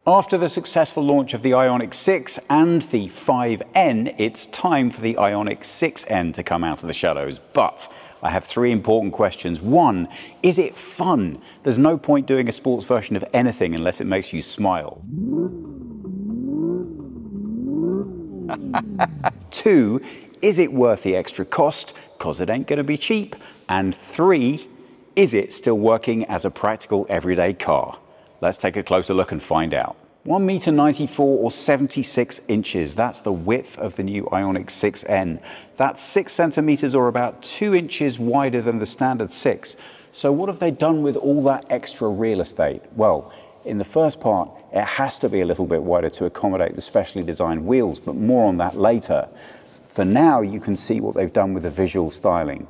After the successful launch of the Ioniq 6 and the 5N, it's time for the Ioniq 6N to come out of the shadows. But I have three important questions. One, is it fun? There's no point doing a sports version of anything unless it makes you smile. Two, is it worth the extra cost? Because it ain't going to be cheap. And three, is it still working as a practical everyday car? Let's take a closer look and find out. 1.94 m or 76 inches. That's the width of the new Ioniq 6N. That's 6 centimeters or about 2 inches wider than the standard 6. So what have they done with all that extra real estate? Well, in the first part, it has to be a little bit wider to accommodate the specially designed wheels, but more on that later. For now, you can see what they've done with the visual styling.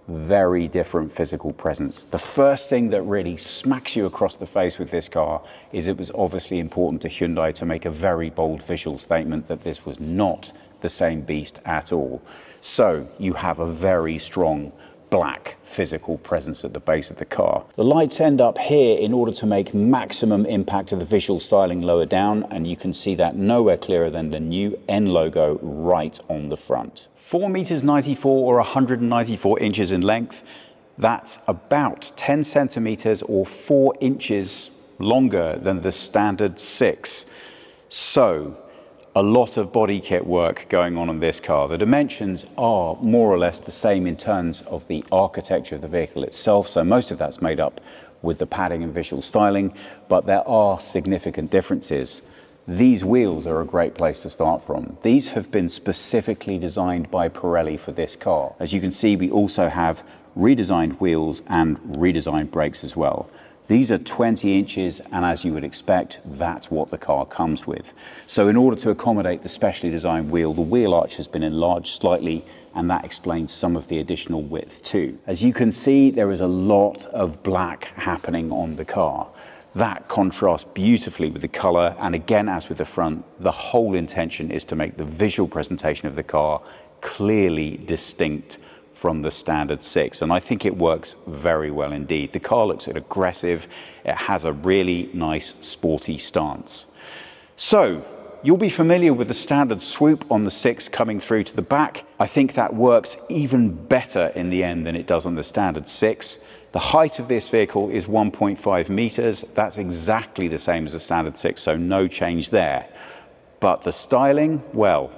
Very different physical presence. The first thing that really smacks you across the face with this car is it was obviously important to Hyundai to make a very bold visual statement that this was not the same beast at all. So you have a very strong black physical presence at the base of the car. The lights end up here in order to make maximum impact of the visual styling lower down, and you can see that nowhere clearer than the new N logo right on the front. 4.94 m or 194 inches in length. That's about 10 centimeters or 4 inches longer than the standard 6. So a lot of body kit work going on this car. The dimensions are more or less the same in terms of the architecture of the vehicle itself. So most of that's made up with the padding and visual styling, but there are significant differences. These wheels are a great place to start from. These have been specifically designed by Pirelli for this car. As you can see, we also have redesigned wheels and redesigned brakes as well. These are 20 inches, and as you would expect, that's what the car comes with. So in order to accommodate the specially designed wheel, the wheel arch has been enlarged slightly, and that explains some of the additional width too. As you can see, there is a lot of black happening on the car. That contrasts beautifully with the color, and again, as with the front, the whole intention is to make the visual presentation of the car clearly distinct from the standard 6, and I think it works very well indeed. The car looks aggressive, it has a really nice sporty stance. So, you'll be familiar with the standard swoop on the 6 coming through to the back. I think that works even better in the end than it does on the standard 6. The height of this vehicle is 1.5 meters. That's exactly the same as the standard 6, so no change there. But the styling, well,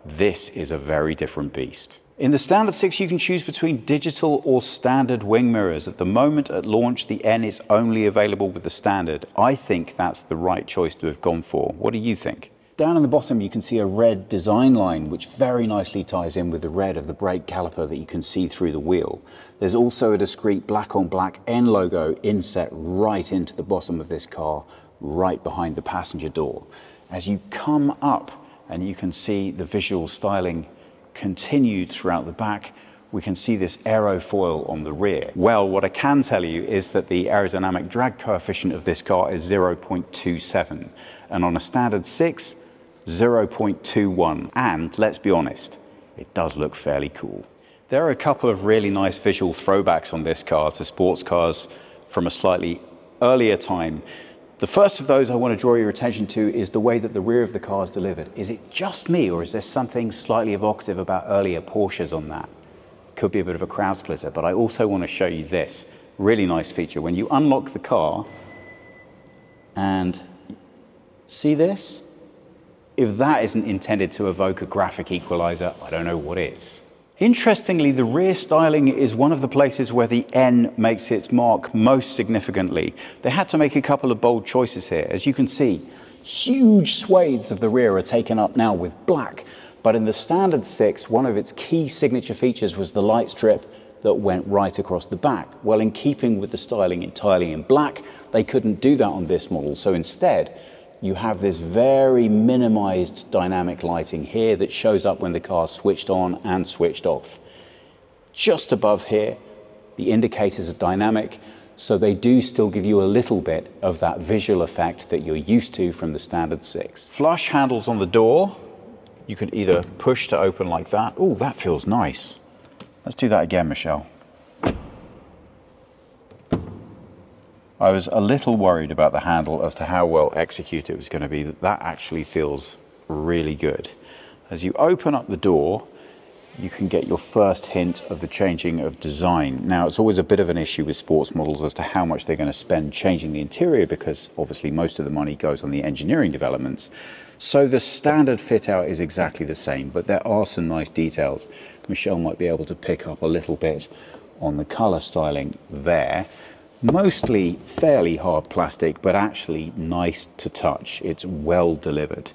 this is a very different beast. In the standard 6, you can choose between digital or standard wing mirrors. At the moment, at launch, the N is only available with the standard. I think that's the right choice to have gone for. What do you think? Down in the bottom, you can see a red design line, which very nicely ties in with the red of the brake caliper that you can see through the wheel. There's also a discrete black on black N logo inset right into the bottom of this car, right behind the passenger door. As you come up, and you can see the visual styling continued throughout the back, we can see this aerofoil on the rear. Well, what I can tell you is that the aerodynamic drag coefficient of this car is 0.27, and on a standard 6, 0.21. And let's be honest, it does look fairly cool. There are a couple of really nice visual throwbacks on this car to sports cars from a slightly earlier time. The first of those I want to draw your attention to is the way that the rear of the car is delivered. Is it just me, or is there something slightly evocative about earlier Porsches on that? Could be a bit of a crowd splitter, but I also want to show you this really nice feature. When you unlock the car and see this, if that isn't intended to evoke a graphic equalizer, I don't know what is. Interestingly, the rear styling is one of the places where the N makes its mark most significantly. They had to make a couple of bold choices here. As you can see, huge swathes of the rear are taken up now with black, but in the standard 6, one of its key signature features was the light strip that went right across the back. Well, in keeping with the styling entirely in black, they couldn't do that on this model, so instead, you have this very minimized dynamic lighting here that shows up when the car is switched on and switched off. Just above here, the indicators are dynamic, so they do still give you a little bit of that visual effect that you're used to from the standard 6. Flush handles on the door. You can either push to open like that. Oh, that feels nice. Let's do that again, Michelle. I was a little worried about the handle as to how well executed it was going to be. That actually feels really good. As you open up the door, you can get your first hint of the changing of design. Now, it's always a bit of an issue with sports models as to how much they're going to spend changing the interior, because obviously most of the money goes on the engineering developments. So the standard fit out is exactly the same, but there are some nice details. Michelle might be able to pick up a little bit on the color styling there. Mostly fairly hard plastic, but actually nice to touch. It's well delivered.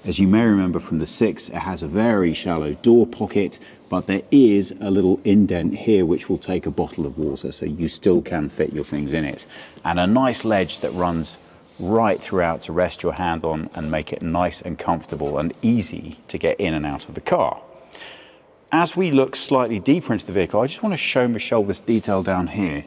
As you may remember from the 6, it has a very shallow door pocket, but there is a little indent here which will take a bottle of water, so you still can fit your things in it. And a nice ledge that runs right throughout to rest your hand on and make it nice and comfortable and easy to get in and out of the car. As we look slightly deeper into the vehicle, I just want to show Michelle this detail down here.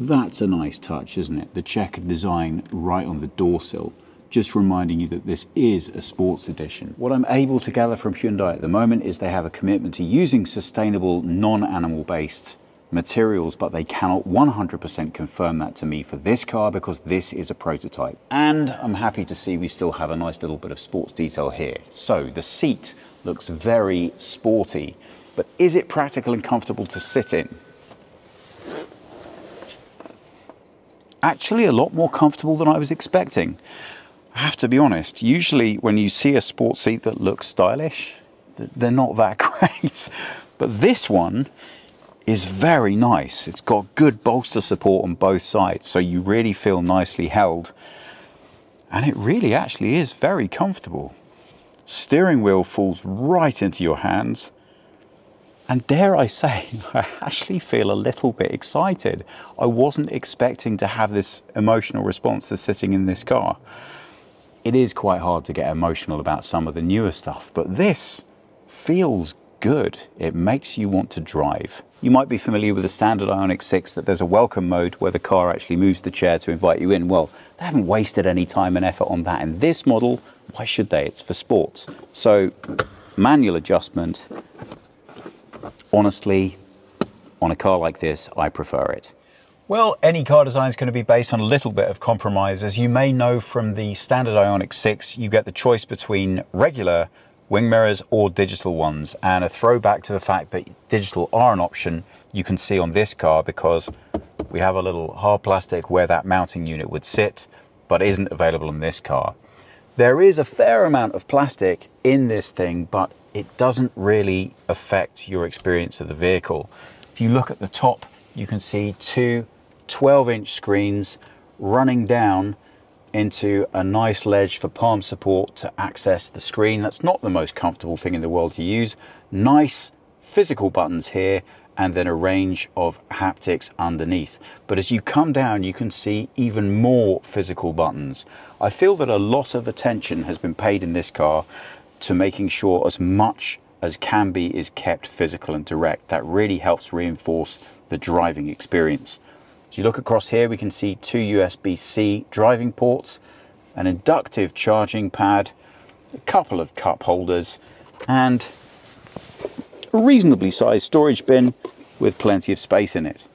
That's a nice touch, isn't it? The checkered design right on the door sill. Just reminding you that this is a sports edition. What I'm able to gather from Hyundai at the moment is they have a commitment to using sustainable, non-animal based materials, but they cannot 100% confirm that to me for this car because this is a prototype. And I'm happy to see we still have a nice little bit of sports detail here. So the seat looks very sporty, but is it practical and comfortable to sit in? Actually, a lot more comfortable than I was expecting. I have to be honest, usually when you see a sports seat that looks stylish, they're not that great. But this one is very nice. It's got good bolster support on both sides, so you really feel nicely held. And it really actually is very comfortable. Steering wheel falls right into your hands. And dare I say, I actually feel a little bit excited. I wasn't expecting to have this emotional response to sitting in this car. It is quite hard to get emotional about some of the newer stuff, but this feels good. It makes you want to drive. You might be familiar with the standard Ioniq 6 that there's a welcome mode where the car actually moves the chair to invite you in. Well, they haven't wasted any time and effort on that. In this model, why should they? It's for sports. So manual adjustment. Honestly, on a car like this, I prefer it. Well, any car design is going to be based on a little bit of compromise. As you may know from the standard Ioniq 6, you get the choice between regular wing mirrors or digital ones. And a throwback to the fact that digital are an option you can see on this car, because we have a little hard plastic where that mounting unit would sit, but isn't available in this car. There is a fair amount of plastic in this thing, but it doesn't really affect your experience of the vehicle. If you look at the top, you can see two 12-inch screens running down into a nice ledge for palm support to access the screen. That's not the most comfortable thing in the world to use. Nice physical buttons here, and then a range of haptics underneath. But as you come down, you can see even more physical buttons. I feel that a lot of attention has been paid in this car to making sure as much as can be is kept physical and direct. That really helps reinforce the driving experience. As you look across here, we can see two USB-C driving ports, an inductive charging pad, a couple of cup holders, and a reasonably sized storage bin with plenty of space in it.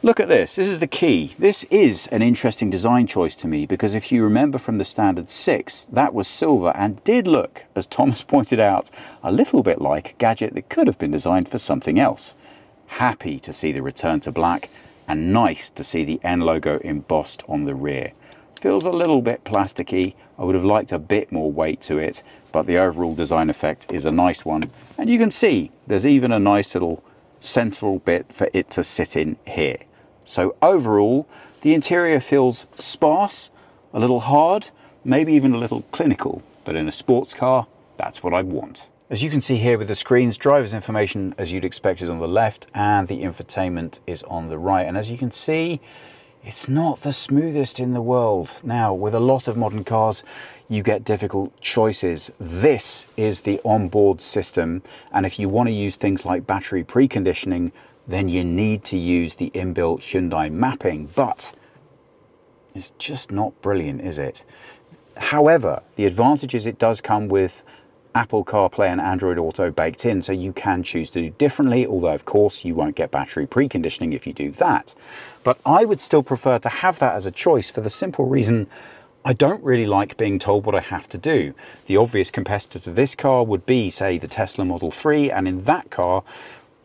Look at this. This is the key. This is an interesting design choice to me, because if you remember from the standard 6, that was silver and did look, as Thomas pointed out, a little bit like a gadget that could have been designed for something else. Happy to see the return to black, and nice to see the N logo embossed on the rear. Feels a little bit plasticky. I would have liked a bit more weight to it, but the overall design effect is a nice one. And you can see there's even a nice little central bit for it to sit in here. So overall, the interior feels sparse, a little hard, maybe even a little clinical, but in a sports car, that's what I want. As you can see here with the screens, driver's information, as you'd expect, is on the left, and the infotainment is on the right. And as you can see, it's not the smoothest in the world. Now, with a lot of modern cars, you get difficult choices. This is the onboard system, and if you want to use things like battery preconditioning, then you need to use the inbuilt Hyundai mapping, but it's just not brilliant, is it? However, the advantage is it does come with Apple CarPlay and Android Auto baked in, so you can choose to do differently, although of course you won't get battery preconditioning if you do that. But I would still prefer to have that as a choice for the simple reason I don't really like being told what I have to do. The obvious competitor to this car would be, say, the Tesla Model 3, and in that car,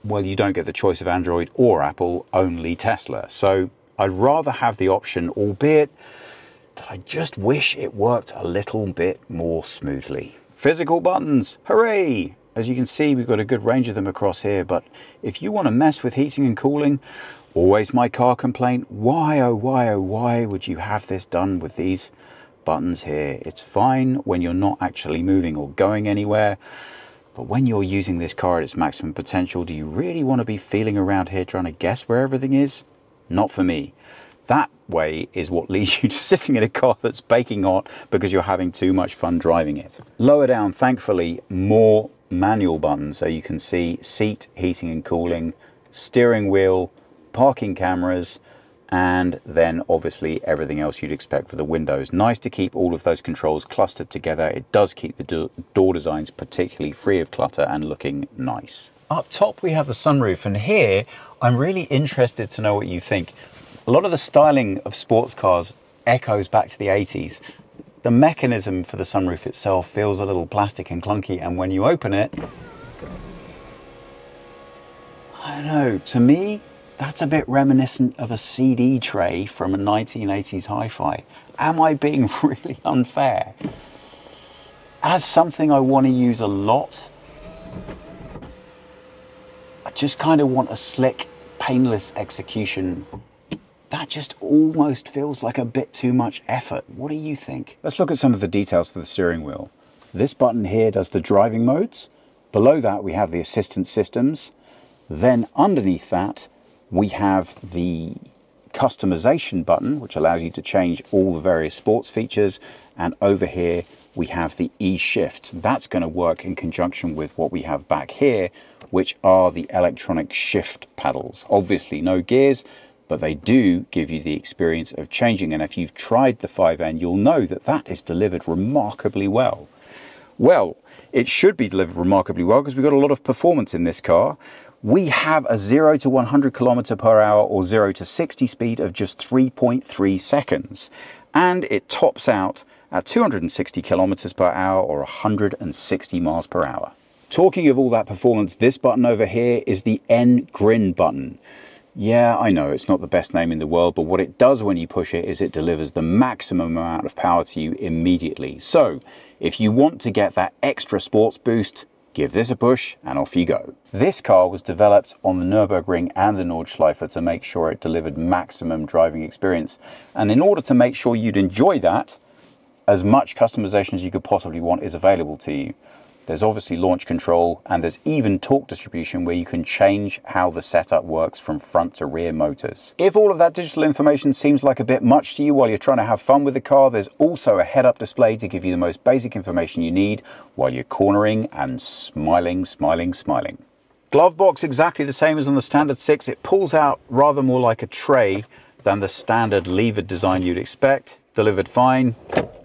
well, you don't get the choice of Android or Apple, only Tesla. So I'd rather have the option, albeit that I just wish it worked a little bit more smoothly. Physical buttons, hooray! As you can see, we've got a good range of them across here, but if you want to mess with heating and cooling, always my car complaint, why, oh why, oh why would you have this done with these buttons here? It's fine when you're not actually moving or going anywhere, but when you're using this car at its maximum potential, do you really want to be feeling around here trying to guess where everything is? Not for me. That way is what leads you to sitting in a car that's baking hot because you're having too much fun driving it. Lower down, thankfully, more manual buttons, so you can see seat, heating and cooling, steering wheel, parking cameras, and then obviously everything else you'd expect for the windows. Nice to keep all of those controls clustered together. It does keep the door designs particularly free of clutter and looking nice. Up top we have the sunroof, and here I'm really interested to know what you think. A lot of the styling of sports cars echoes back to the 80s. The mechanism for the sunroof itself feels a little plastic and clunky, and when you open it, I don't know, to me, that's a bit reminiscent of a CD tray from a 1980s hi-fi. Am I being really unfair? As something I want to use a lot, I just kind of want a slick, painless execution. That just almost feels like a bit too much effort. What do you think? Let's look at some of the details for the steering wheel. This button here does the driving modes. Below that we have the assistance systems. Then underneath that we have the customization button, which allows you to change all the various sports features. And over here we have the E-shift. That's going to work in conjunction with what we have back here, which are the electronic shift paddles. Obviously no gears, but they do give you the experience of changing. And if you've tried the 5N, you'll know that that is delivered remarkably well. Well, it should be delivered remarkably well because we've got a lot of performance in this car. We have a 0 to 100 km per hour or 0 to 60 speed of just 3.3 seconds. And it tops out at 260 km per hour or 160 miles per hour. Talking of all that performance, this button over here is the N-Grin button. Yeah, I know it's not the best name in the world, but what it does when you push it is it delivers the maximum amount of power to you immediately. So if you want to get that extra sports boost, give this a push and off you go. This car was developed on the Nürburgring and the Nordschleife to make sure it delivered maximum driving experience. And in order to make sure you'd enjoy that, as much customization as you could possibly want is available to you. There's obviously launch control, and there's even torque distribution where you can change how the setup works from front to rear motors. If all of that digital information seems like a bit much to you while you're trying to have fun with the car, there's also a head-up display to give you the most basic information you need while you're cornering and smiling, smiling, smiling. Glove box exactly the same as on the standard 6. It pulls out rather more like a tray than the standard levered design you'd expect. Delivered fine.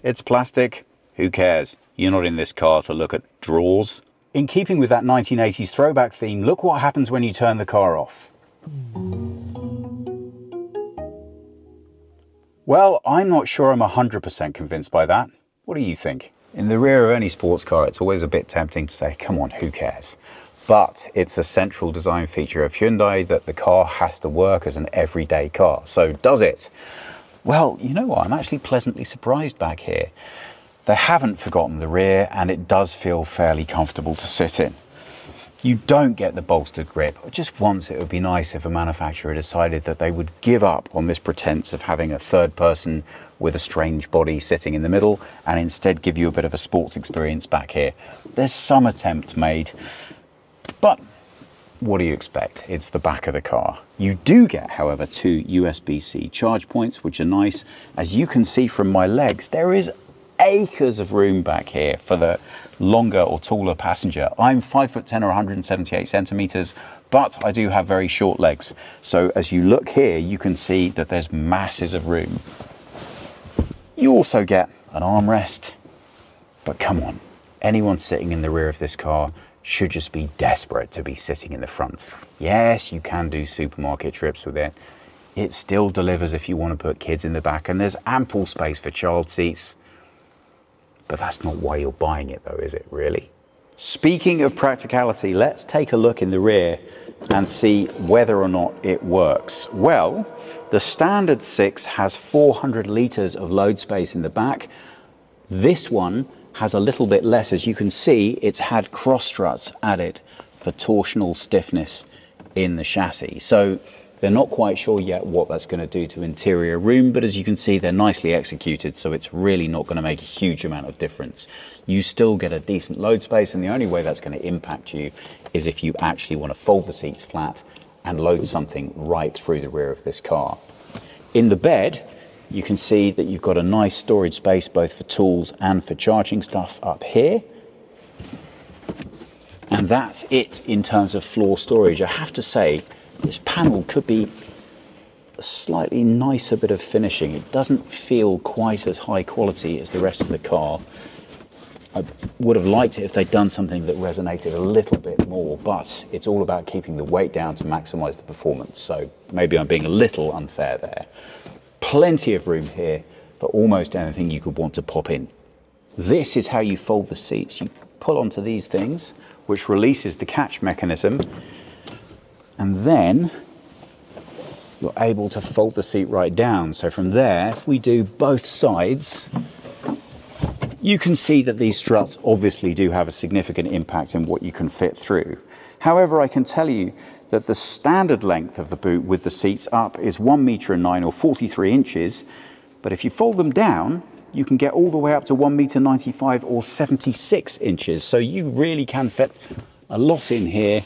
It's plastic. Who cares? You're not in this car to look at drawers. In keeping with that 1980s throwback theme, look what happens when you turn the car off. Well, I'm not sure I'm 100% convinced by that. What do you think? In the rear of any sports car, it's always a bit tempting to say, come on, who cares? But it's a central design feature of Hyundai that the car has to work as an everyday car. So does it? Well, you know what? I'm actually pleasantly surprised back here. They haven't forgotten the rear, and it does feel fairly comfortable to sit in. You don't get the bolstered grip. Just once it would be nice if a manufacturer decided that they would give up on this pretense of having a third person with a strange body sitting in the middle and instead give you a bit of a sports experience back here. There's some attempt made, but what do you expect? It's the back of the car. You do get, however, 2 USB-C charge points, which are nice. As you can see from my legs, there is acres of room back here for the longer or taller passenger. I'm 5'10" or 178 centimeters, but I do have very short legs. So as you look here, you can see that there's masses of room. You also get an armrest, but come on, anyone sitting in the rear of this car should just be desperate to be sitting in the front. Yes, you can do supermarket trips with it. It still delivers if you want to put kids in the back, and there's ample space for child seats. But that's not why you're buying it though, is it really? Speaking of practicality, let's take a look in the rear and see whether or not it works. Well, the standard 6 has 400 litres of load space in the back. This one has a little bit less. As you can see, it's had cross struts added for torsional stiffness in the chassis. So they're not quite sure yet what that's going to do to interior room, but as you can see, they're nicely executed, so it's really not going to make a huge amount of difference. You still get a decent load space, and the only way that's going to impact you is if you actually want to fold the seats flat and load something right through the rear of this car. In the bed, you can see that you've got a nice storage space both for tools and for charging stuff up here. And that's it in terms of floor storage. I have to say, this panel could be a slightly nicer bit of finishing. It doesn't feel quite as high quality as the rest of the car. I would have liked it if they'd done something that resonated a little bit more, but it's all about keeping the weight down to maximize the performance. So maybe I'm being a little unfair there. Plenty of room here for almost anything you could want to pop in. This is how you fold the seats. You pull onto these things, which releases the catch mechanism, and then you're able to fold the seat right down. So from there, if we do both sides, you can see that these struts obviously do have a significant impact in what you can fit through. However, I can tell you that the standard length of the boot with the seats up is 1 meter and 9 or 43 inches. But if you fold them down, you can get all the way up to 1 meter 95 or 76 inches. So you really can fit a lot in here,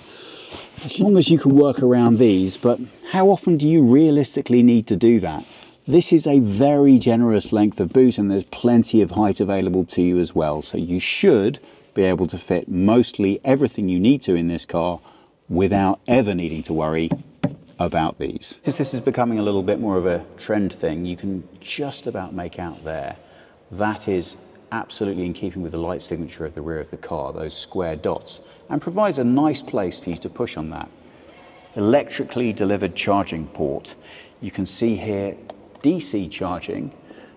as long as you can work around these. But how often do you realistically need to do that? This is a very generous length of boot, and there's plenty of height available to you as well. So you should be able to fit mostly everything you need to in this car without ever needing to worry about these. Since this is becoming a little bit more of a trend thing, you can just about make out there. That is absolutely in keeping with the light signature of the rear of the car, those square dots, and provides a nice place for you to push on that. Electrically delivered charging port. You can see here DC charging,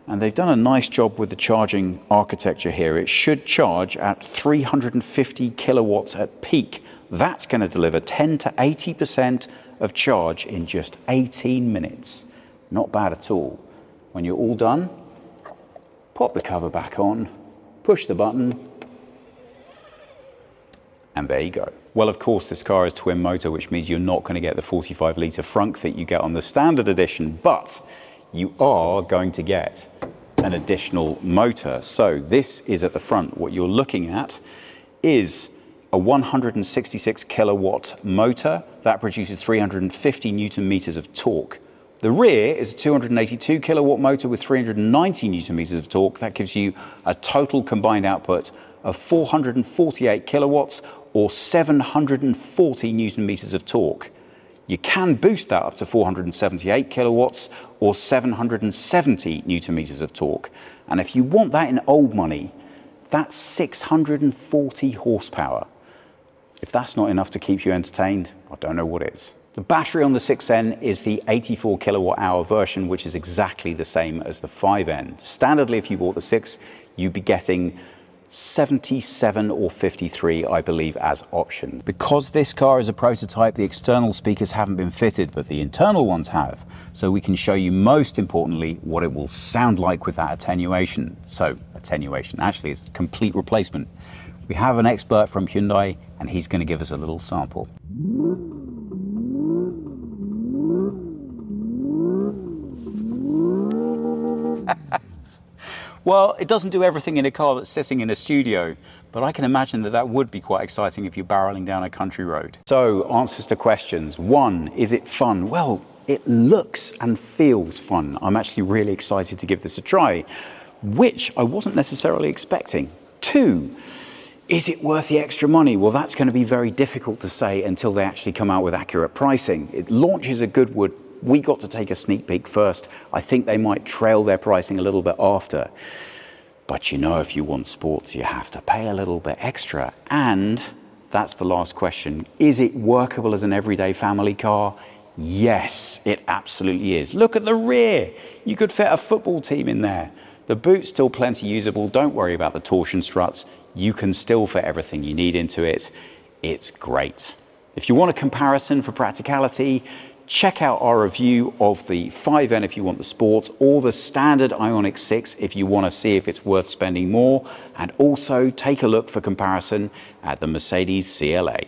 and they've done a nice job with the charging architecture here. It should charge at 350 kilowatts at peak. That's going to deliver 10 to 80% of charge in just 18 minutes. Not bad at all. When you're all done, pop the cover back on, push the button, and there you go. Well, of course, this car is twin motor, which means you're not going to get the 45 litre frunk that you get on the standard edition, but you are going to get an additional motor. So this is at the front. What you're looking at is a 166 kilowatt motor that produces 350 Newton meters of torque. The rear is a 282 kilowatt motor with 390 Newton meters of torque. That gives you a total combined output of 448 kilowatts or 740 Newton meters of torque. You can boost that up to 478 kilowatts or 770 Newton meters of torque. And if you want that in old money, that's 640 horsepower. If that's not enough to keep you entertained, I don't know what is. The battery on the 6N is the 84 kilowatt hour version, which is exactly the same as the 5N. Standardly, if you bought the 6, you'd be getting 77 or 53, I believe, as option. Because this car is a prototype, the external speakers haven't been fitted, but the internal ones have. So we can show you, most importantly, what it will sound like with that attenuation. So attenuation, actually, is a complete replacement. We have an expert from Hyundai, and he's going to give us a little sample. Well, it doesn't do everything in a car that's sitting in a studio, but I can imagine that that would be quite exciting if you're barreling down a country road. So, answers to questions. 1, is it fun? Well, it looks and feels fun. I'm actually really excited to give this a try, which I wasn't necessarily expecting. 2, is it worth the extra money? Well, that's going to be very difficult to say until they actually come out with accurate pricing. It launches at Goodwood. We got to take a sneak peek first. I think they might trail their pricing a little bit after. But you know, if you want sports, you have to pay a little bit extra. And that's the last question. Is it workable as an everyday family car? Yes, it absolutely is. Look at the rear. You could fit a football team in there. The boot's still plenty usable. Don't worry about the torsion struts. You can still fit everything you need into it. It's great. If you want a comparison for practicality, check out our review of the 5N if you want the sports, or the standard Ioniq 6 if you want to see if it's worth spending more, and also take a look for comparison at the Mercedes CLA.